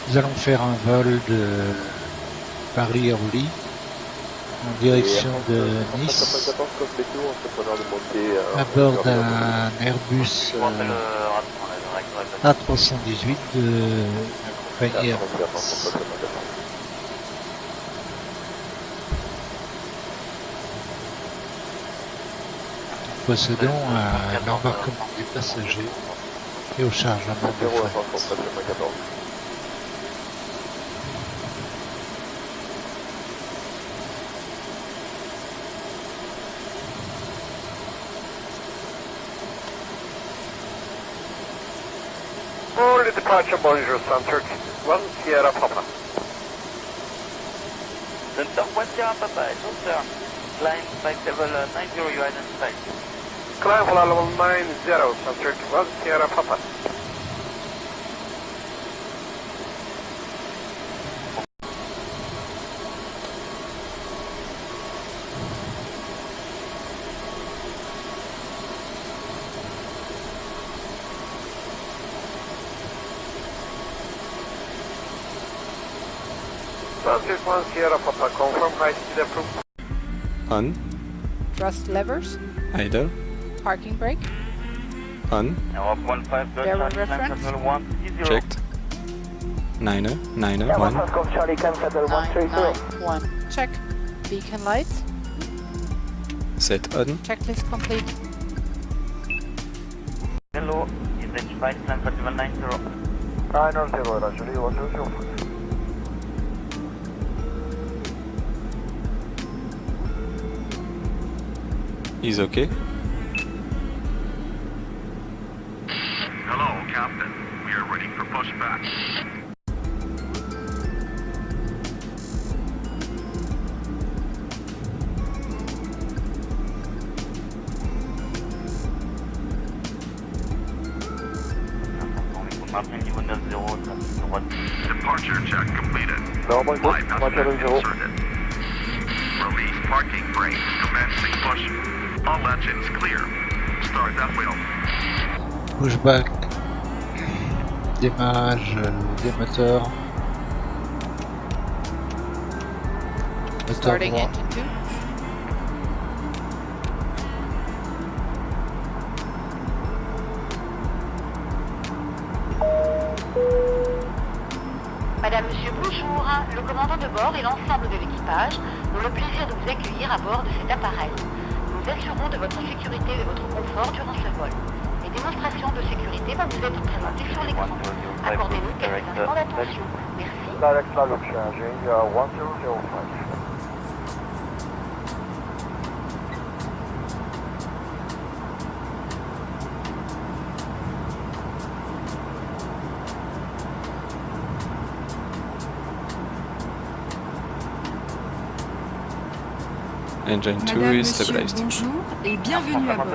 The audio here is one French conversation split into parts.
Nous allons faire un vol de Paris-Orly en direction de Nice à bord d'un Airbus A318 de la compagnie Airbus. Nous procédons à l'embarquement des passagers et au chargement de fret. Departure bonjour center 1 Sierra Papa. Center 1 Sierra Papa, no sir. Climb flight level 90, you identified. Climb flight level 90, center 1 Sierra Papa. One Sierra Papa, confirm high speed approved. On. Thrust levers. Idle. Parking brake. On. Bearing reference. Checked. 9er, 1. 991. Check. Beacon lights. Set on. Checklist complete. Hello, is it flight plan for 90? 900, Roger, 100. Is okay. Hello, Captain. We are ready for pushback. Departure check completed. Bypass inserted. Release parking brake. Commencing push. All engines clear. Start that wheel. Pushback. Démarrage des moteurs. Moteur Starting droit. engine 2. Madame, Monsieur, bonjour. Le commandant de bord et l'ensemble de l'équipage ont le plaisir de vous accueillir à bord de cet appareil. Nous assurons de votre sécurité et de votre confort durant ce vol. Les démonstrations de sécurité vont vous être présentées sur l'écran. Accordez-nous quelques instants d'attention. Merci. Direct Lalouk changing 1005. Engine 2 Madame, is Monsieur, stabilized. bonjour et bienvenue à bord.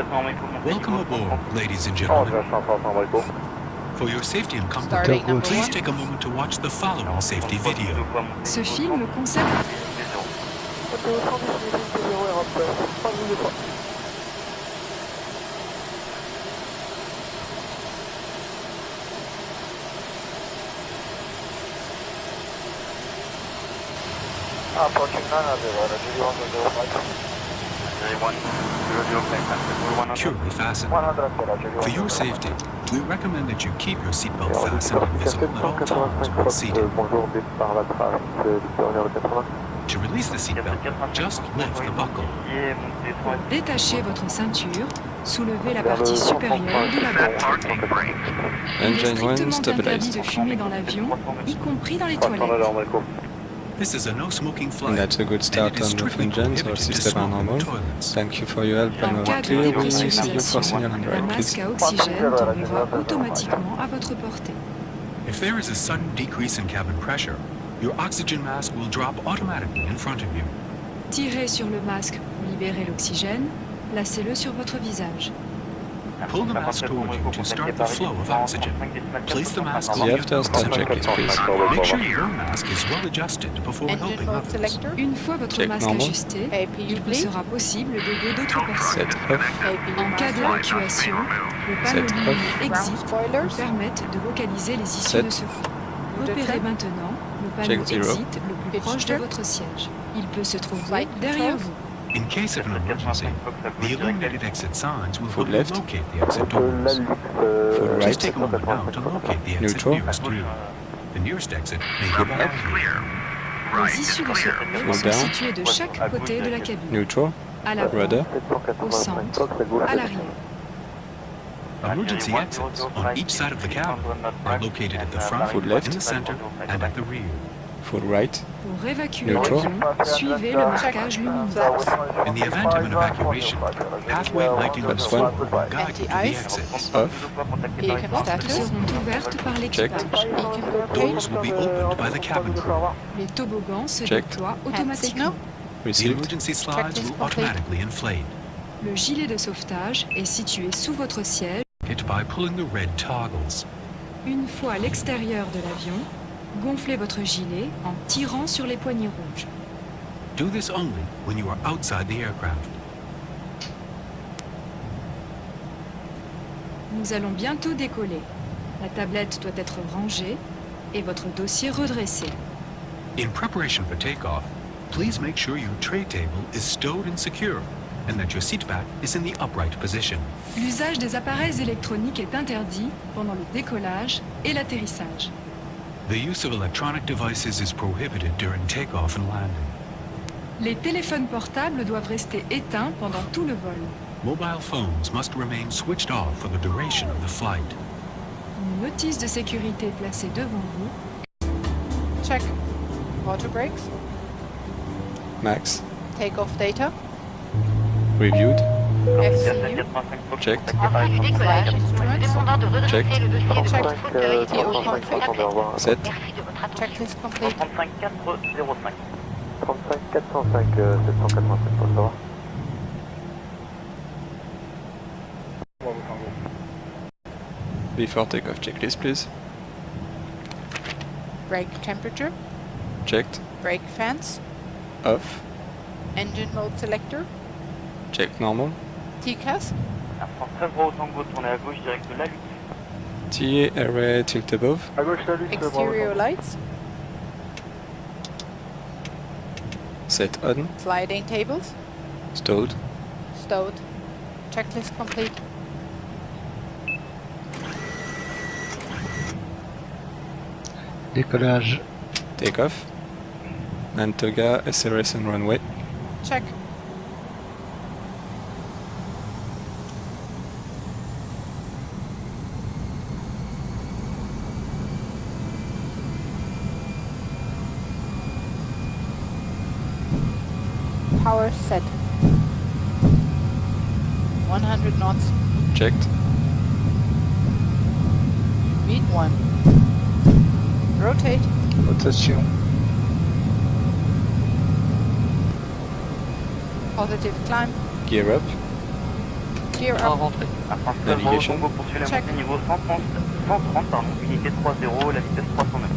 Welcome aboard, ladies and Oh, gentlemen. 900, For your safety and comfort, Starting number please 1. take a moment to watch the following safety video. Ce film concerne Approaching 900, Roger, 105. Securely fastened. 100, For your safety, we recommend that you keep your seatbelt fastened and visible at all times while seated. Bonjour, départ la trace, dernière 80. To release the seatbelt, just lift the buckle. détacher votre ceinture, soulever la partie supérieure de la Set bande. parking brake. Il est Engine 1 strictement interdit stabilized. de fumer dans l'avion, y compris dans les toilettes. This is a no-smoking And flight, that's a good and start it is on both strictly engines. Our prohibited to system are smoke in normal. toilets. Thank you for your help and En over cas de clear. We see you for dépressurisation, signal and un right, masque please. à oxygène tombera automatiquement à votre portée. If there is a sudden decrease in cabin pressure, your oxygen mask will drop automatically in front of you. Tirez sur le masque pour libérer l'oxygène, placez-le sur votre visage. Pull the mask toward you to start the flow of oxygen. Place the mask The on after your stop check is please. Make sure your mask is well adjusted before Engine helping mode others. selector. Une fois votre Check masque normal. ajusté, APU il vous please. sera possible d'aider d'autres personnes. Set off. APU En cas master. d'évacuation, le panneau Set lumineux off. Ground exit vous spoilers. permettent de localiser les issues Set. de secours. Repérez maintenant le panneau Check zero. exit le plus Pitch proche de check. votre siège. Il peut se trouver Flight derrière controls. vous. In case of an emergency, the illuminated exit signs will Full help you left. locate the exit doors. Full Just right. take a moment now to locate the exit Neutral. nearest you. The nearest exit may be behind you. Clear. Right Les is issues de clear. secours sont down. situées de chaque côté de la cabine. Neutral. À l'avant, Rudder. au centre, à l'arrière. Emergency exits on each side of the cabin are located at the front, Full left. in the center, and at the rear. Full right. Pour évacuer Neutral. l'avion, suivez le marquage lumineux. Flaps. In the event of an evacuation, pathway lighting on the Flaps one. floor will guide you to the Anti-ice. exits. Off. Beacon Portes status. seront ouvertes par l'équipage. Beacon Doors blockade. will be opened by the cabin crew. Les toboggans se Check. déploient Hand automatiquement. signal. The Received. emergency slides Checklist will complete. automatically inflate. Le gilet de sauvetage est situé sous votre siège. It by pulling the red toggles. Une fois à l'extérieur de l'avion, gonflez votre gilet en tirant sur les poignées rouges. Do this only when you are outside the aircraft. Nous allons bientôt décoller. La tablette doit être rangée et votre dossier redressé. In preparation for takeoff, please make sure your tray table is stowed and secure, and that your seat back is in the upright position. L'usage des appareils électroniques est interdit pendant le décollage et l'atterrissage. The use of electronic devices is prohibited during takeoff and landing. Les téléphones portables doivent rester éteints pendant tout le vol. Mobile phones must remain switched off for the duration of the flight. Une notice de sécurité placée devant vous. Check. Water brakes. Max. Takeoff data. Reviewed. FCU. Checked. En cas du décollage, nous vous demandons de redresser Check. le dossier de Check. votre fauteuil et de TO ranger votre config. tablette. Set. Merci de votre attention. Checklist complete. 35 405. 35 405 787 pour savoir. Before takeoff checklist, please. Brake temperature. Checked. Brake fans. Off. Engine mode selector. Check normal. TCAS. Air France 13 Bravo Tango, tournez à gauche direct de la lutte. TA array tilt above. À gauche, la lutte, Exterior lights. Set on. Sliding tables. Stowed. Stowed. Checklist complete. Décollage. Takeoff. Nantoga, SRS and runway. Check. Power set. 100 knots. Checked. Speed 1. Rotate. Rotation. Positive climb. Gear up. Gear En up. rentrée. Air France 13 Bravo Navigation. Tango poursuit la Check. montée niveau 130 unité 30, la vitesse 309.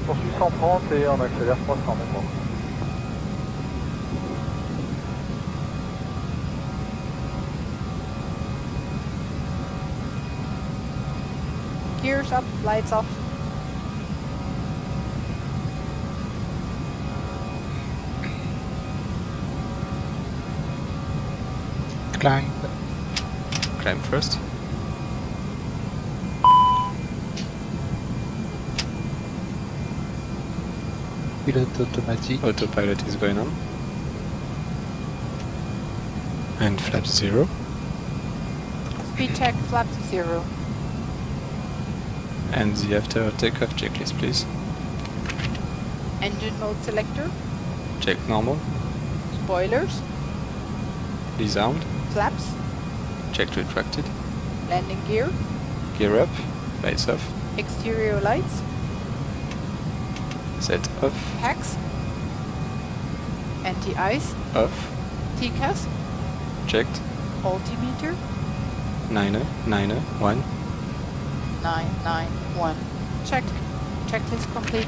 Poursuit 130 et on accélère 300 maintenant. Gears up. Lights off. Climb. Climb first. Pilote automatique. Autopilot is going on. And flaps 0. Speed check. Flaps 0. And the after takeoff checklist, please. Engine mode selector. Check normal. Spoilers. Disarmed. Flaps. Check retracted. Landing gear. Gear up. Lights off. Exterior lights. Set off. Packs. Anti-ice. Off. TCAS. Checked. Altimeter. 991. 991. Checked. Checklist complete.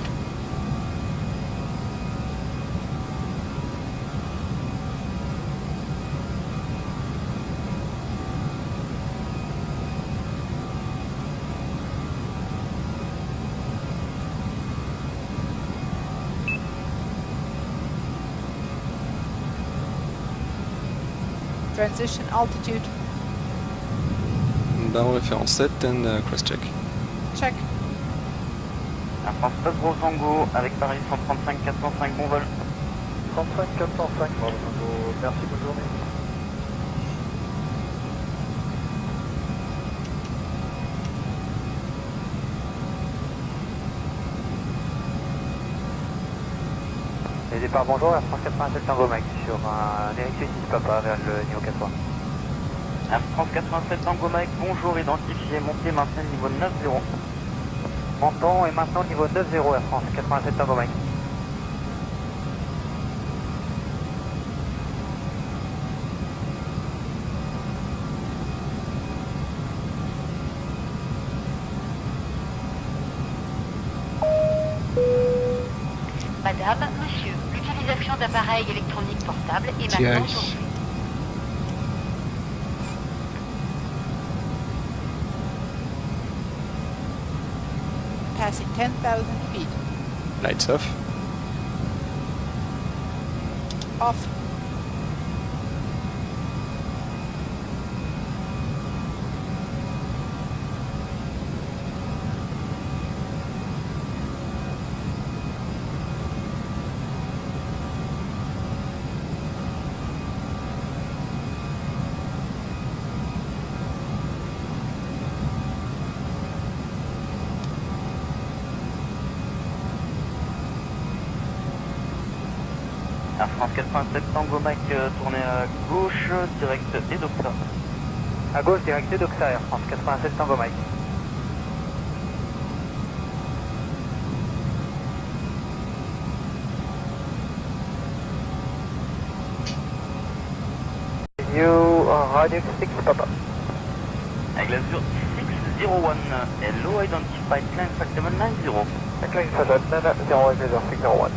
Transition altitude. Barre référence 7 and cross-check. Check. Air France Top Gros Tango avec Paris 135 405, bon vol. 35 405, bon, merci, bonne journée. Les départs bonjour, Air France 87 Tango Mike sur un direction 6 Papa vers le niveau 80. Air France 87 Tango Mike, bonjour, identifié, montez, maintenez le niveau 90. Montons et maintenant niveau 90 Air France 87 Tango Mike. Madame, monsieur, l'utilisation d'appareils électroniques portables est Ciel. maintenant poursuivie. Passing 10,000 feet. Lights off. Off. Air France 87 Tango Mike, tournez à gauche, direct Edoxa. À gauche, direct Doxa Air France 87 Tango Mike. New Radio 6 Papa. Avec l'Azur 601, hello, identified climb flight 790. Climb flight 790, 601.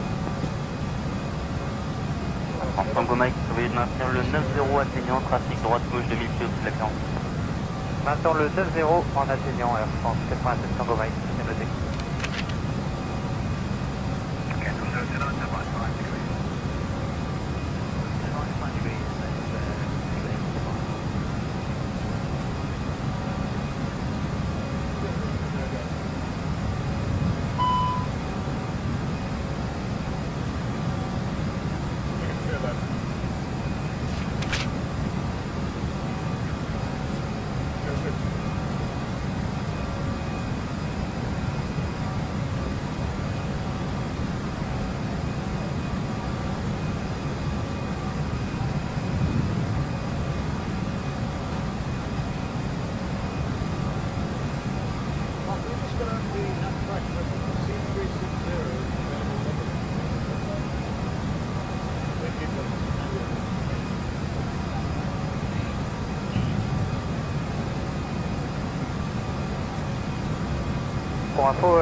En Tango Mike, veuillez maintenir le 90 atteignant, trafic droite-gauche 2000 pieds au-dessus de la clémence. Maintenant le 90 en atteignant Air France 87 Tango Mike, c'est noté. Pour info,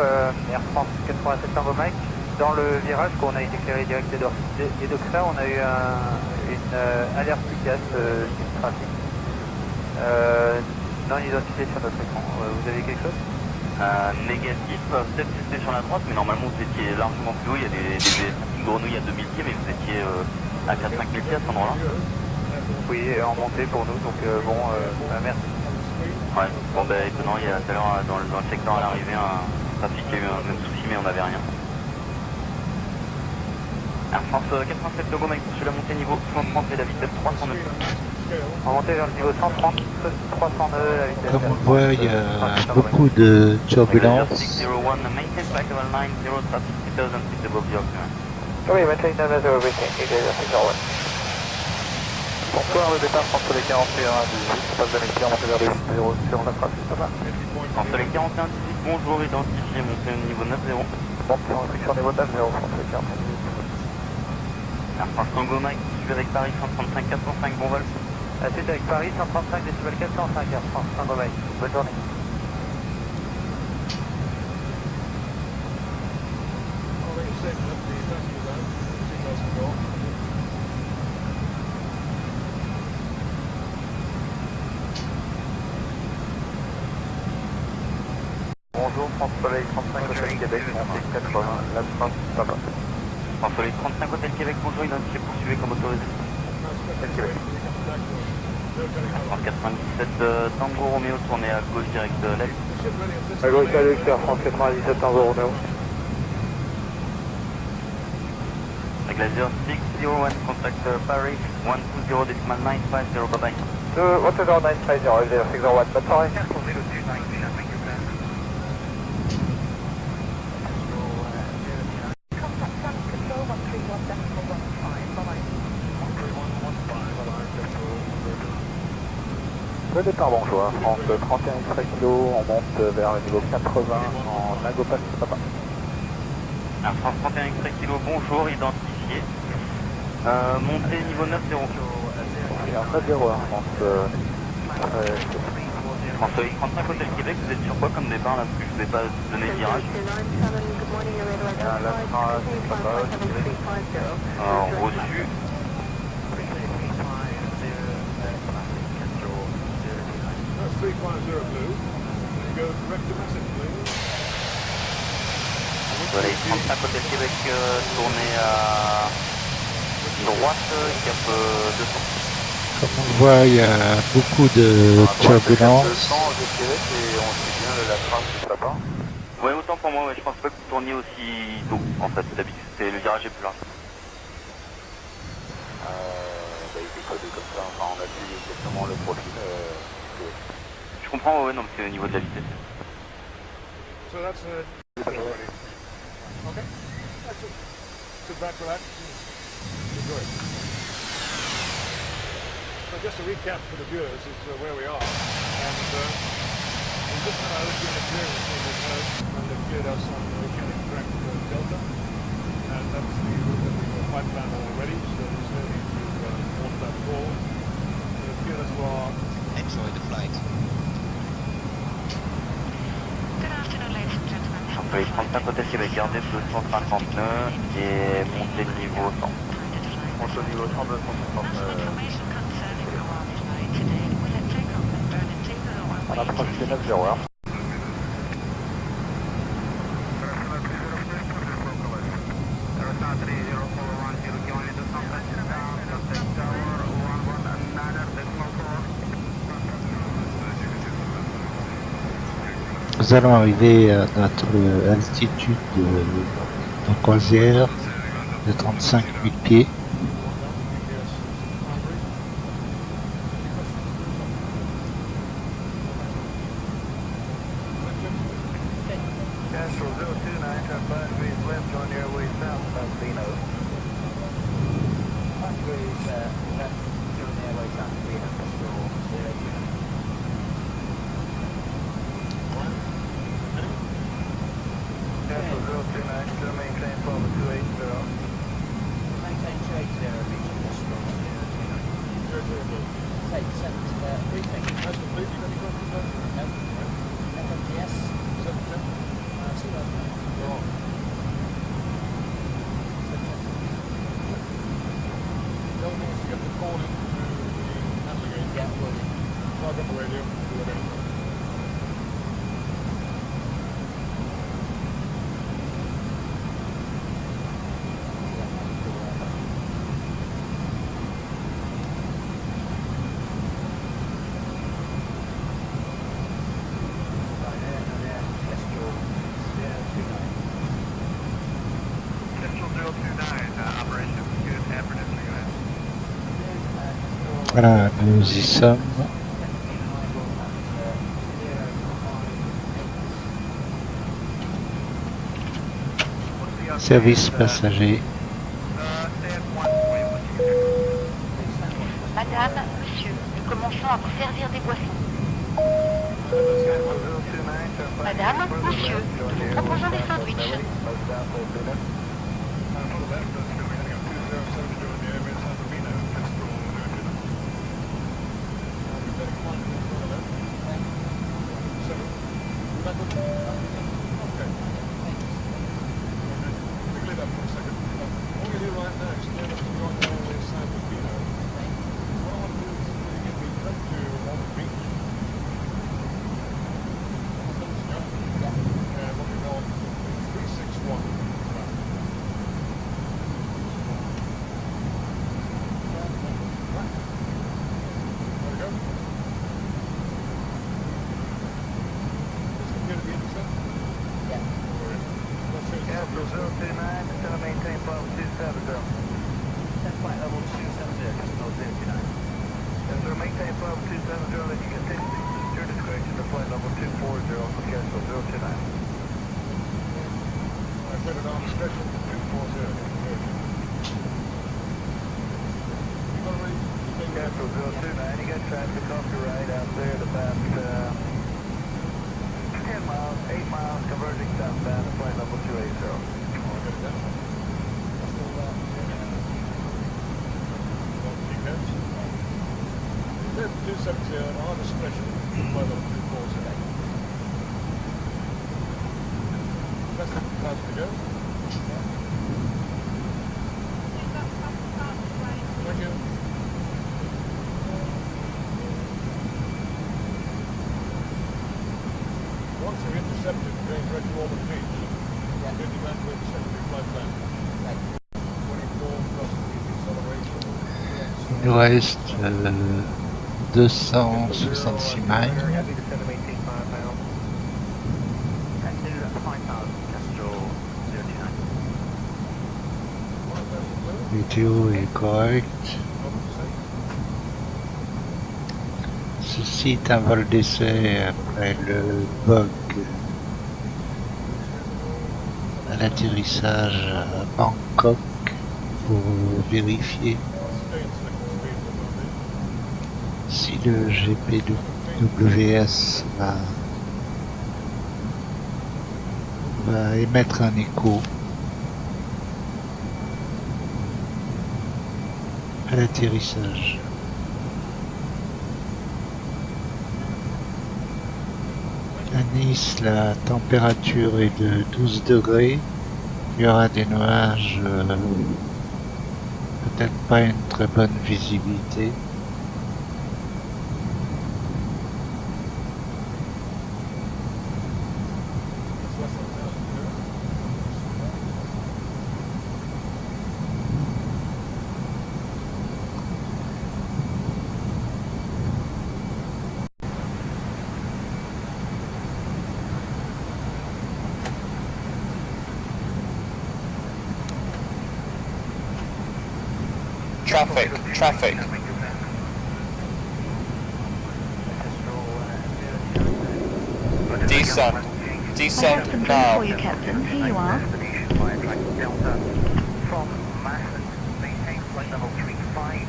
Air France 87 Tango Mike, dans le virage qu'on a été éclairé direct d'Edoxa, on a eu une alerte gaz du trafic non identifié sur notre écran. Vous avez quelque chose? Négatif, peut-être que c'était sur la droite, mais normalement vous étiez largement plus haut. Il y a des grenouilles à 2000 pieds, mais vous étiez à 4-5 000 pieds à cet endroit-là. Oui, en montée pour nous, donc bon, merci. Ouais, bon ben étonnant, il y a tout à l'heure dans le secteur à l'arrivée un trafic qui a eu un même souci, mais on n'avait rien. Air France 87 Tango Mike poursuit la montée niveau 130 et la vitesse 300 nœuds. On va monter vers le niveau 130, 300 nœuds, la vitesse. Comme on voit, il y a beaucoup de turbulences. 601, maintain flight level 90, traffic 2000 feet above the ocean. Oui, maintain level 601. Bonsoir, le départ entre les 41 18, passe de l'extérieur, montée vers le 0 sur la trace, ça va. Entre les 41 18, bonjour, identifié, montée au niveau 90. Bon, restriction niveau 90, entre les 41 18. Air France Tango Mike, suivi avec Paris 135 405, bon vol. À suite avec Paris 135 décibels 405, Air France Tango Mike. Bonne journée. Bonjour, France Soleil 35 Hôtel Québec, montée 80, la France Papa. France Soleil 35 Hôtel Québec, bonjour, identifié, poursuivez comme autorisé. Hôtel Québec. France 97 Tango Romeo, tournez à gauche direct de l'Est. À gauche à l'extérieur, France 97 Tango Romeo. Glacier 601, contact Paris 120.950, bye bye. 120.950, 601, bye bye. Le départ bonjour, France 31 extra kilo, on monte vers le niveau 80 en Nagopas Papa. Alors, France 31 extra kilo, bonjour, identifié. Montée niveau 9-0. Et en 9-0, France 35 Hôtel Québec, vous êtes sur quoi comme départ là? Parce que je vous ai pas donné le virage. Reçu. Voilà, 35 Hôtel Québec, tournez à droite, cap 200. Comme on le voit, il y a beaucoup de turbulences. Ouais, autant pour moi, ouais, je pense pas que vous tourniez aussi tôt, en fait, d'habitude, le virage est plus large. Il était codé comme ça, enfin, on a vu exactement le profil. Je comprends, ouais, non, mais c'est au niveau de la vitesse. Okay. Sit back, relax, enjoy. So just a recap for the viewers is where we are, and we just had our ocean experience when they cleared us on the mechanic track Delta, and that's the route that we were pipe planned already, so there's no need to alter that forward. They cleared us for our... Enjoy the flight. Good afternoon, ladies and gentlemen. Employé 35 Hôtel Québec, gardez 259 et montez niveau 100. Monte au niveau 100, 259. On approche les 9-0. Nous allons arriver à notre altitude de croisière de 35 000 pieds. Voilà, nous y sommes. Service passager. Madame, monsieur, nous commençons à vous servir des boissons. Madame, monsieur, nous vous proposons des sandwichs. miles, converging southbound to flight level 280. Live 270 on our discretion, flight level 240. That's the time to go. Thank you. Once we're intercepted, going direct to Auburn Beach. 50 man to intercept your flight plan. 24 plus acceleration. Il nous reste 266 miles. Météo est correct. Ceci est un vol d'essai après le bug à l'atterrissage à Bangkok pour vérifier si le GPWS va émettre un écho à l'atterrissage. À Nice, la température est de 12 degrés. Il y aura des nuages, peut-être pas une très bonne visibilité. Traffic. Descent now. For you, Captain. Here you are. From Masson, maintain flight level 350,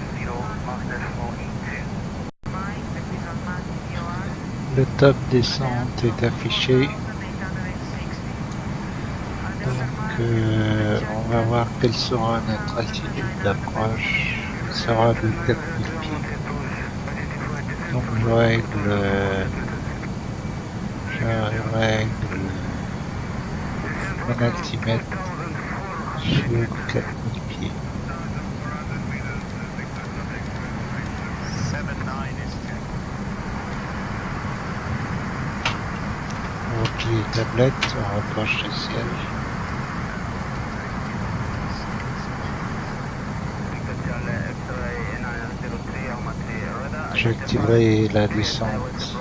Le top descente est affiché. Donc on va voir quelle sera notre altitude d'approche. Ce sera de 4000 pieds. Donc je règle mon altimètre sur 4000 pieds. Repli et tablette, on rapproche le ciel. J'activerai la descente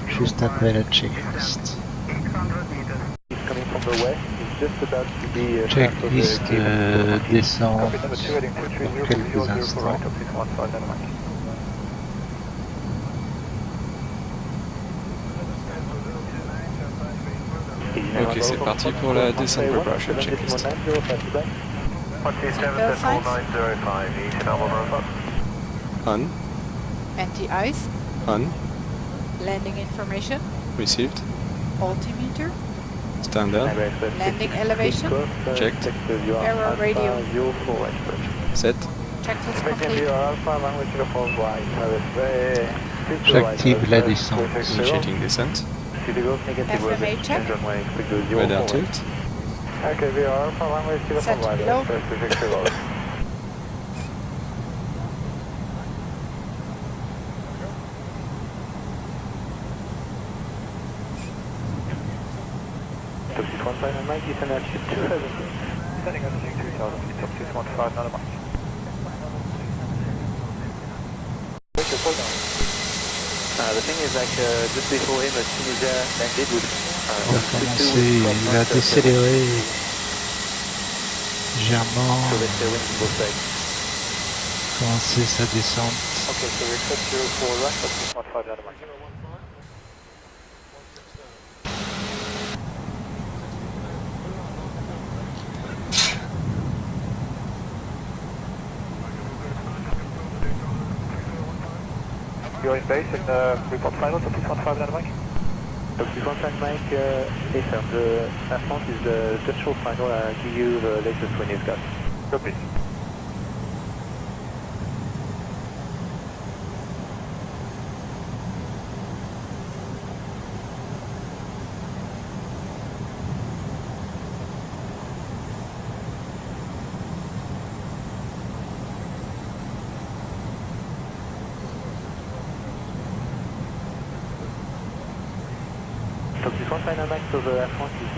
juste après la checklist. Checklist descente pour quelques instants. Ok, c'est parti pour la descente preparation checklist. On. Anti-ice. On. Landing information. Received. Altimeter. Standard. Landing elevation. Checked. Error radio. Set. Checklist complete. J'active la descente. Initiating descent. FMA check. Radar tilt. Set to below. The thing is, like, just before him, as Tunisia landed, Il va commencer, il va décélérer légèrement, commencer sa descente. Okay, so we expect 04 rush at 615 Dynamite. You're in base in report final to 615 Dynamite. Taxi 15 Mike, affirm. The Air France is just short final. I'll give you the latest when it's got. Copy. Taxi 15 Mike, so the Air France is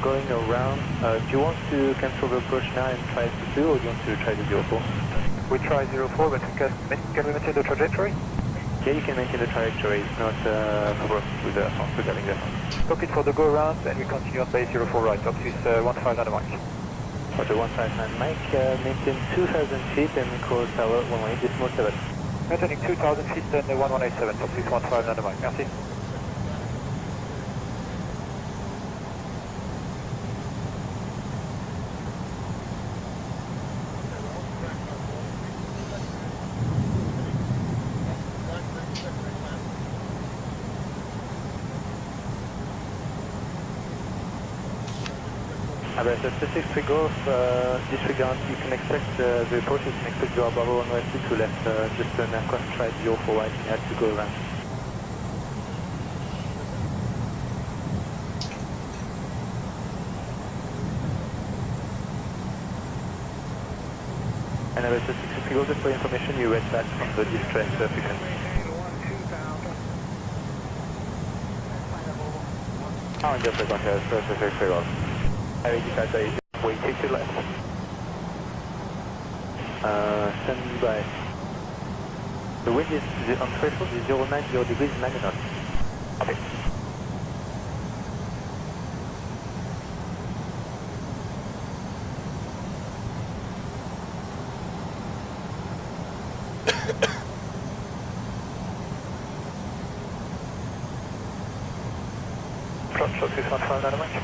going around. Do you want to cancel the approach now and try to 2, or do you want to try the 04? We try 04, but can we maintain the trajectory? Yeah, you can maintain the trajectory. It's not a problem with the Air France regarding the Air France. Book it for the go around and we continue on base 04 right. Taxi 15 Mike. For the 159 Mike, maintain 2,000 feet and call tower 118.7. Maintaining 2,000 feet and 1187. Taxi 15 Mike. Merci. About the specific trigger, disregard, you can expect the approach, you can expect your Bravo 112 to left, just an aircraft tried 04 right, you have to go around. And about the specific trigger, just for information, you went back from the distress frequency. Oh, and just like a specific trigger. Wait, take to left. Stand by. The wind is on threshold is 090 degrees 9 knots. Okay. Shot 615 Mike.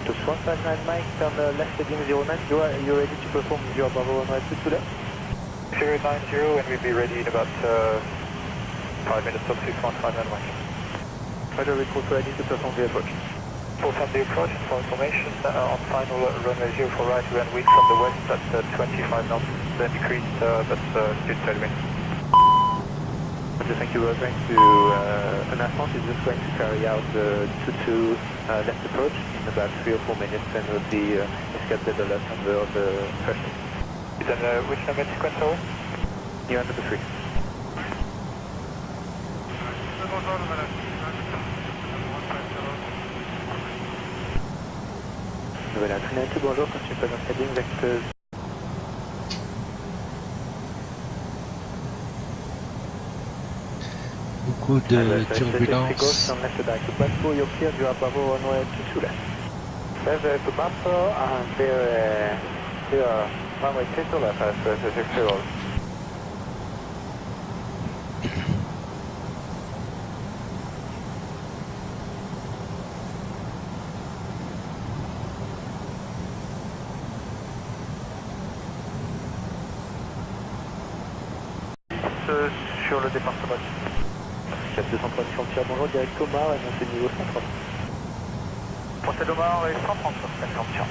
To 159 Mike, turn left heading 09, you ready to perform your Bravo 112 to left? 090 and we'll be ready in about 5 minutes of 615 Mike. Roger, report ready to perform the approach. Perform the approach for information on final runway 04 right, we run wind from the west at 25 knots, then decreased but still tailwind. Okay, thank you. We're going to, an Air France is just going to carry out the 2-2 left approach in about 3 or 4 minutes and will be escape developed under the pressure. Then which number sequence are we? You're under the 3. Voilà, Carenado, bonjour, continue pas dans le cabine, vecteur. Beaucoup de turbulences. Sur le département. 230 Frontier, bonjour, direct Omar, et montée niveau 130. Français d'Omar et 130 sur Frontier.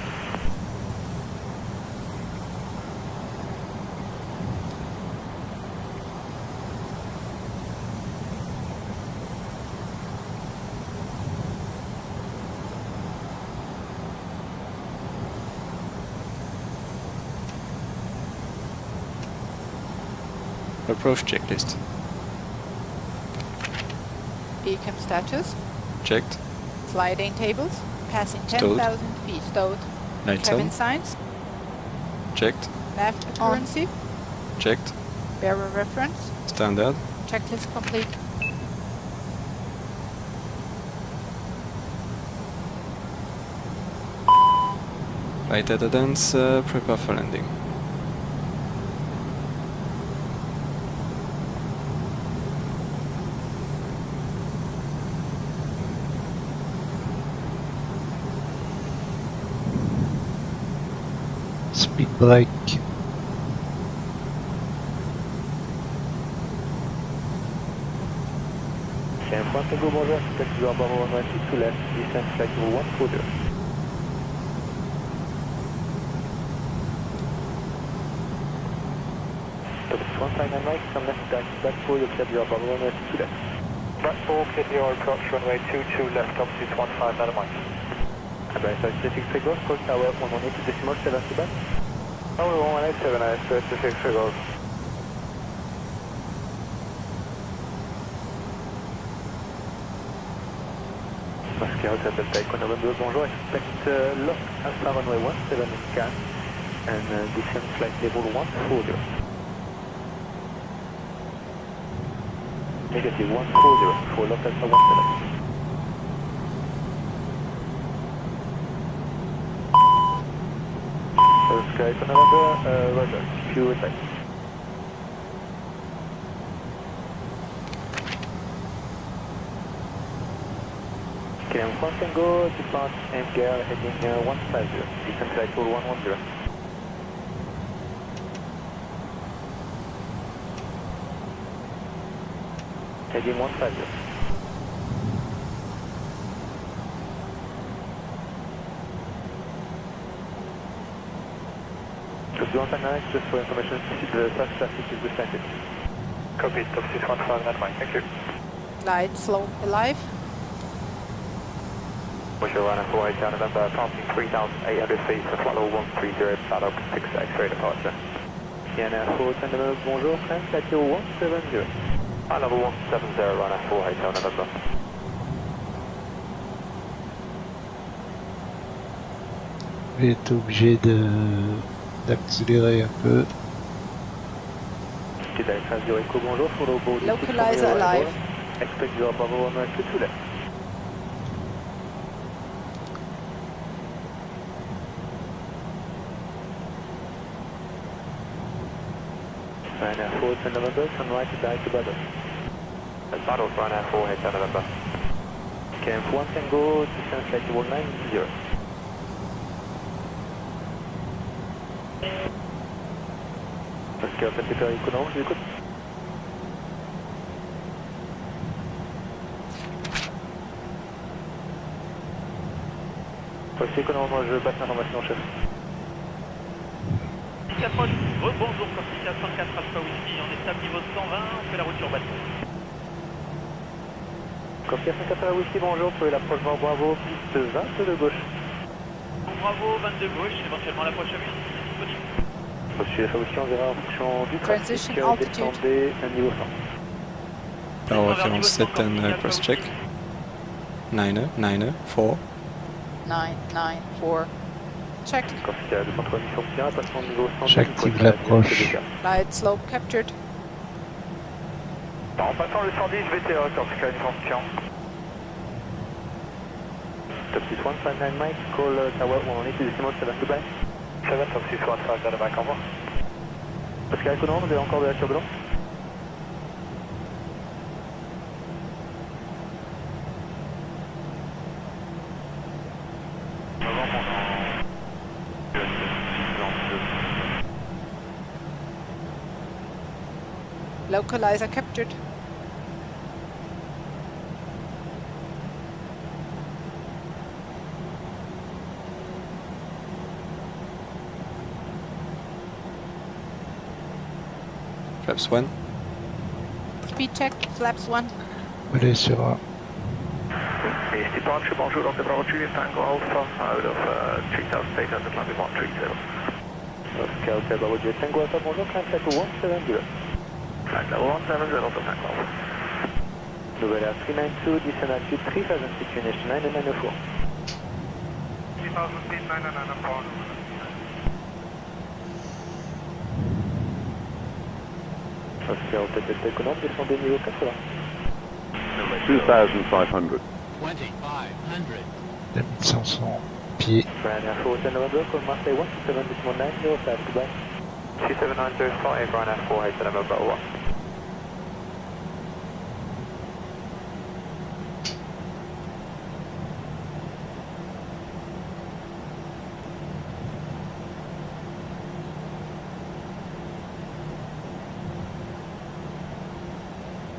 Approach checklist. Beacon status. Checked. Sliding tables. Passing Stowed. 10,000 feet. Stowed. Lights Cabin on. signs. Checked. Nav accuracy. Checked. Bearer reference. Standard. Checklist complete. Flight attendants, prepare for landing. Speed brake. C'est un point Tango, bonjour, taxi to Bravo 112 to left, descend flight level 140. Topic 159 Mike, come left, back 4, you'll clear to Bravo 112 to left. Back 4, clear to approach runway 22 left, altitude 159 Mike. Advise Pacific Figures, call tower 118 decimal 7 to back. Tower 187, Pacific Figures. Oscar Hotel Delta Echo November, bonjour, expect lock Alpha runway 17 scan and descend flight level 140. Negative 140 for lock Alpha 17. Oscar Echo November, roger, Q attack. KM 1 Tango, depart MGR heading 150, descend flight level 110. Heading 150. To be on time, just for information, the fast traffic is descended. Copy, top 615 Mike, thank you. Light, slow, alive. Wish you run 48 down November, passing 3,800 feet for flight level 130, paddock 6 X-ray departure. CNR 410 November, bonjour, climb flight level 170. Flight level 170, run 48 down November. Je vais être obligé d'accélérer un peu. Bonjour, follow board. Localizer alive. Expect your Bravo 112 to left. Ryanair 4, 10 November, turn right to direct to Baddock. Baddock, Ryanair 4, head 10 November. KM 1 Tango, descend flight level 90. Oscar Pacific Econo, je vous écoute. Oscar Econo, moi je passe l'information, chef. Approche, bonjour, Corsica 104 Alpha Whisky, on est stable niveau 120, on fait la route urbaine. Corsica 104 Alpha Whisky, bonjour, vous pouvez l'approchement Bravo, piste 20 de gauche. Bravo, 22 gauche, éventuellement l'approche à vue, disponible. Monsieur Alpha Whisky, on verra en fonction du trafic, altitude. descendez un niveau 100. Alors référence 7 and cross-check. 9, 4. 9, 9, 4. Check. Corsica 203 mission bien, passement de niveau 100. J'active l'approche. Light, slope captured. En passant le 110 VTA, Corsica 100. Top 6159 Mike, call tower 180 decimal 7 to back. 7, top 6159 Mike, au revoir. Oscar Econo, vous avez encore de la turbulence? Localizer captured. Flaps 1. Speed check, flaps 1. Allez sur A. Yes, departure, bonjour, Dr. Bravo Julius Tango Alpha, out of 3,800, landing 130. Oscar Hotel Bravo Julius Tango Alpha, bonjour, climb flight level 170. Flight level 170, Dr. Tango Alpha. Nouvelle Air 392, descend altitude 3000 feet, finish 994. 3000 feet, 994. Oscar Hotel Delta Econo, descendez niveau 80. 2,500. 2500 pieds. Ryanair 4 Hotel November, call Marseille 127.90, flight to back. 27905, Ryanair 4, Hotel November 1.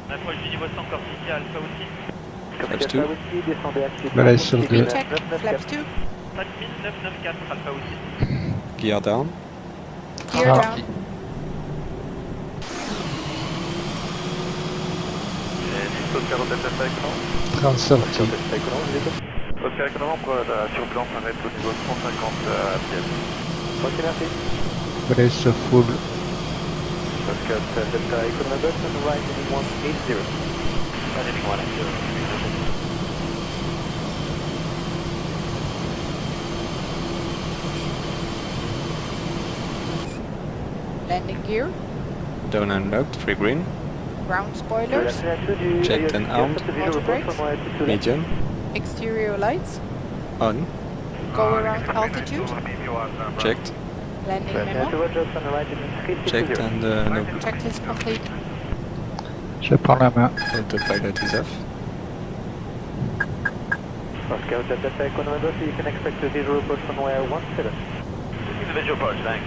On approche du niveau 100 Corsica Alpha aussi. Flaps 2. Voilà sur le 2. Check, flaps 2. 5994 Alpha Whiskey. Gear down. Gear Ah. down. Train sorti. Oscar Carenado, pour la turbulence, arrête au niveau 150 pièces. Ok, merci. Voilà sur full. Oscar Delta Carenado, turn right heading 180. Heading 180. Landing gear. Down and locked, free green. Ground spoilers. Checked and armed. Auto brakes. Medium. Exterior lights. On. Go around altitude. Checked. Landing memo. Checked and no. Checklist complete. Je prends la main. Autopilot is off. Oscar Delta Carenado, so you can expect a visual approach from wire 17. Individual approach, thanks.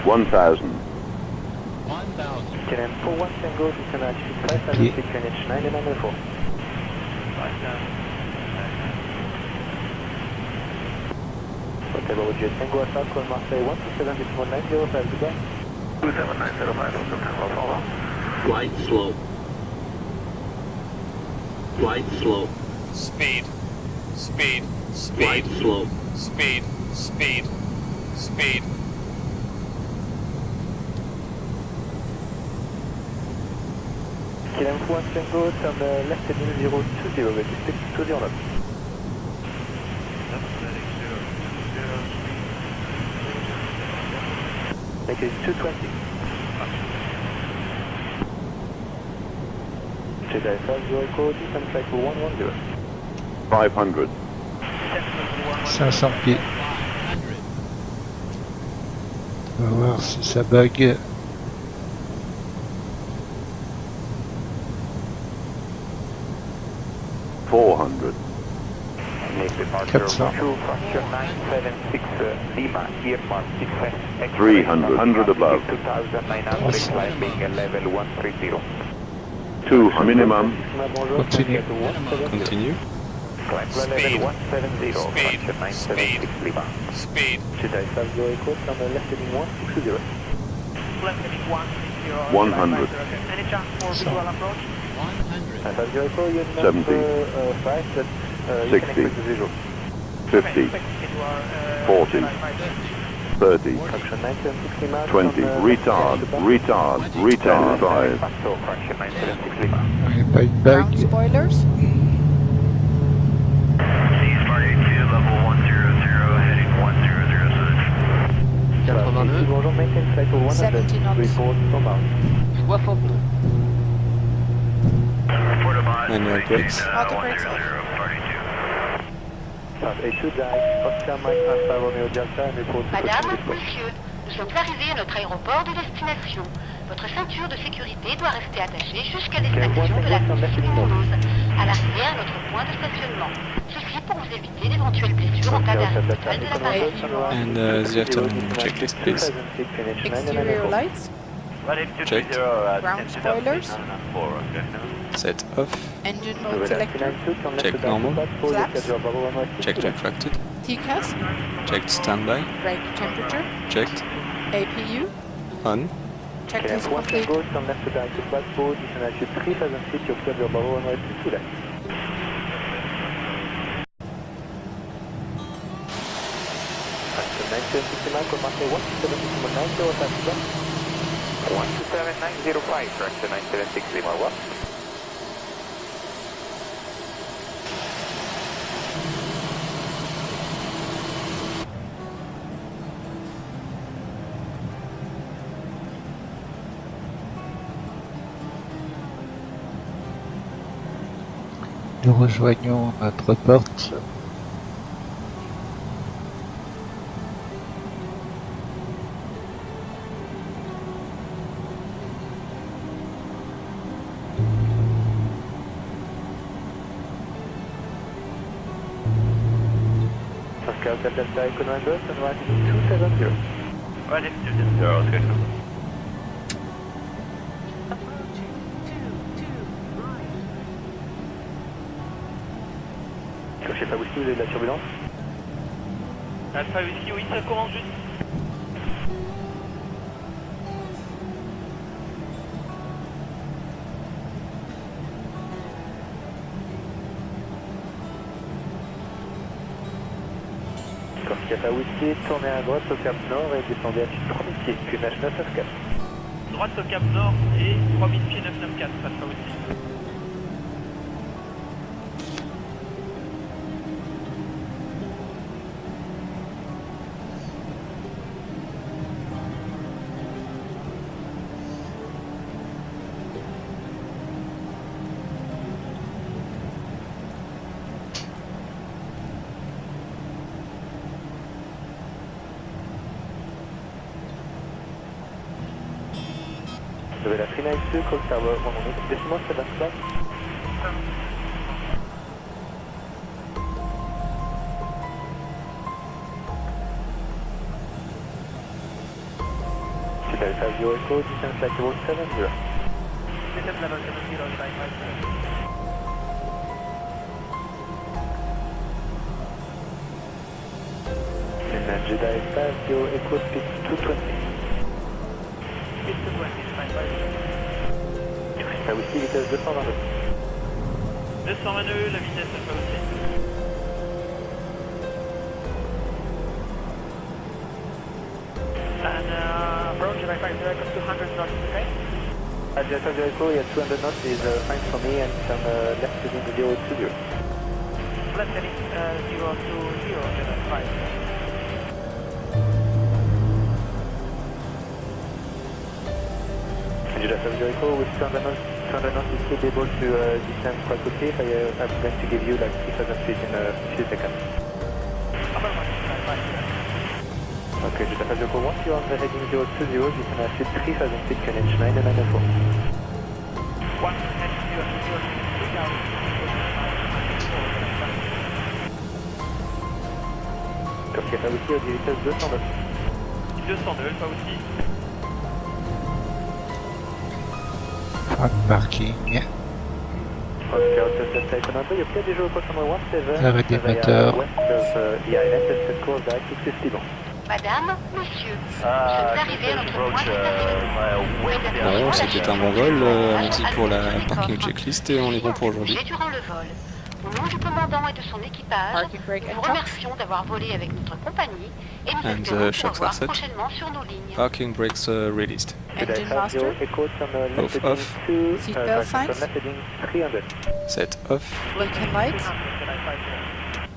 1,000. Can for 1 Tango, you can achieve 5,000 feet, QNH 9904. Hotel Roger Tango Alpha, call Marseille 127.905, goodbye. 27905, Flight slow. Flight slow. Speed. Speed. Flight Speed. slow. Speed. Speed. Speed. KLM 1 Tango, turn left heading 020, with respect to the knots. Make it 220. Jedi 50 code, descend flight 110. 500. 500 pieds. On va voir si ça bug. Make departure 400. 2, Foxtrot 976 Lima, earmark 6 300. 100 above. 2,900, climbing level 130. 200 minimum. Continue. Continue. Climb level 170, Foxtrot 976 Lima. Speed. Jedi 50 Echo, turn left heading 160. Left heading 160. 100. Any chance for visual approach? 50 Echo, you're 70. 5, but you 60. can expect the visual. 50. 40. 30. Function 976 Lima. 20. Retard. Retard. Retard. 5. So, Function 976 Lima. Il n'y a pas eu de Ground bug. spoilers. level 100, heading 1006. Bonjour, maintain flight 100. 70 knots. Report from out. 69. Manual brakes. Auto brakes off. A2 dive, Oscar Mike Alpha Romeo Delta, and report to Madame, Control. monsieur, nous sommes arrivés à notre aéroport de destination. Votre ceinture de sécurité doit rester attachée jusqu'à l'extinction de la consigne Toulouse, à l'arrivée à notre point de stationnement. Ceci pour vous éviter d'éventuelles blessures en cas d'arrêt total de l'appareil. And the afternoon checklist, please. Exterior lights. Checked. Ground spoilers. Set off. Engine mode selector. Check normal. Flaps. Checked retracted. TCAS. Checked standby. Brake temperature. Checked. APU. On. Checklist complete. Turn left to back to Blackboard, you can achieve 3,000 feet, you observe your Bravo 1 to left. Function 979, call Marseille 127.905, 127.905, correction 976 Lima, what? Nous rejoignons notre porte. Oscar Delta Echo November, turn right to 270. Right into 270, okay. Alpha Whisky, vous avez de la turbulence? Alpha Whisky, oui, ça commence juste. Corsica Alpha Whisky, tournez à droite au cap nord et descendez à 3000 pieds, puis nage 994. Droite au cap nord et 3000 pieds 994, Alpha Whisky. Vous avez la Free Night 2, Cold Tower, décimos, c'est la place. C'est Alpha Zero Echo, descend flight level 70. Descent level 70, flight 57. And Jeddah Alpha Zero Echo, speed 220. Speed 220, flight 57. Alpha Whisky, vitesse 222. 222, la vitesse Alpha Whisky. And approach Alpha 50 comes to 100 knots, okay? Alpha Zero Echo, yeah, 200 knots is fine for me and some left within the 020. Flat heading 020, Jeddah 5. Jeddah Zero Echo, with 200 knots is still able to descend quite quickly. I'm going to give you like 3000 feet in a few seconds. Okay, Jeddah Zero Echo, once you're on the heading 020, you can achieve 3000 feet, can inch 9 and 904. One heading 020, 3000. Corsica Alpha Whisky, au vitesse 209. 202, Alpha Whisky. Parking. Corsica Alpha Carenado, your PMDG report number 17. Avec des moteurs. West of EIS, and set course direct to 50 bon. Madame, monsieur, nous sommes arrivés à notre point de stationnement. Non, c'était un bon vol, merci pour la parking checklist et on est bon pour aujourd'hui. Durant le vol, au nom du commandant et de son équipage, nous vous remercions d'avoir volé avec notre compagnie et nous espérons vous revoir prochainement sur nos lignes. Parking brakes released. Engine master. Both off. Seatbelt signs. Set off. Beacon lights.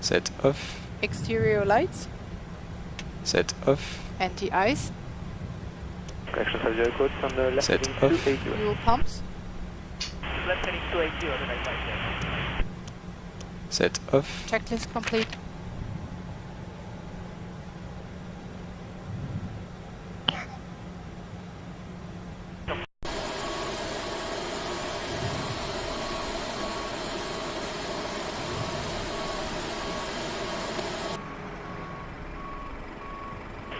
Set off. Exterior lights. Set off. Anti-ice. Set off. Fuel pumps. Left heading 280, Jeddah 5. Set off. Checklist complete.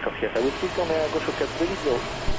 Corsica Alpha Whisky, tournez à gauche au cap 280.